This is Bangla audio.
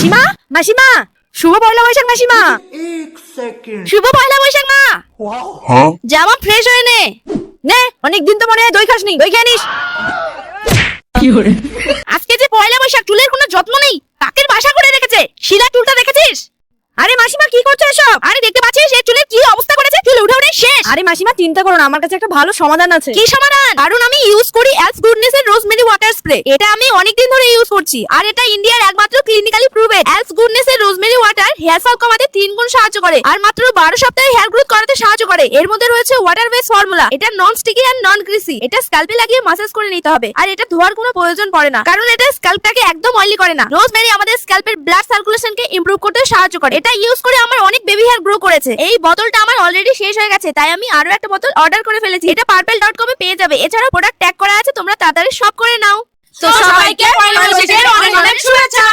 মাসিমা মাসিমা শুভ পয়লা বৈশাখ মাসিমা। শুভ পয়লা বৈশাখ মা। জামা ফ্রেশ হয়ে নে। নে অনেকদিন তো মনে হয় দই খাসনি, দই খেয়ে নিস। আজকে যে পয়লা বৈশাখ, চুলের কোনো যত্ন নেই, কাকের বাসা করে রেখেছে। শিলা চুলটা দেখেছিস? আরে মাসিমা কি করছো এসব? আরে দেখতে পাচ্ছিস এই চুলের কি অবস্থা করেছে? চুল উঠে উঠে শেষ। আরে মাসিমা চিন্তা করো না, আমার কাছে একটা ভালো সমাধান আছে। কি সমাধান? কারণ আমি ইউজ করি এলস গুডনেস এর রোজমেরি ওয়াটার স্প্রে। এটা আমি অনেকদিন ধরে ইউজ করছি আর এটা ইন্ডিয়ার একমাত্র ক্লিনিক্যালি প্রুভেড। এলস গুডনেস এর রোজমেরি ওয়াটার হেয়ার ফল কমাতে 3 গুণ সাহায্য করে আর মাত্র 12 সপ্তাহে হেয়ার গ্রোথ করাতে সাহায্য করে। এর মধ্যে রয়েছে ওয়াটার বেস ফর্মুলা। এটা নন স্টিকি আর নন গ্রিসি। এটা স্ক্যাল্পে লাগিয়ে ম্যাসাজ করে নিতে হবে আর এটা ধোয়ার কোনো প্রয়োজন পড়ে না, কারণ এটা স্ক্যাল্পটাকে একদম অয়েলি করে না। রোজমেরি আমাদের স্ক্যাল্পের ব্লাড সার্কুলেশনকে ইমপ্রুভ করতে সাহায্য করে। এটা ইউজ করে আমার অনেক বেবি হেয়ার গ্রো করেছে। এই বোতলটা আমার অলরেডি শেষ হয়ে গেছে, তাই আমি আরো একটা বোতল অর্ডার করে ফেলেছি। এটা purple.com এ পেয়ে যাবে। এছাড়াও প্রোডাক্ট ট্যাগ করা আছে, তোমরা তাড়াতাড়ি শপ করে নাও। তো সবাইকে পয়লা বৈশাখের অনেক অনেক শুভেচ্ছা।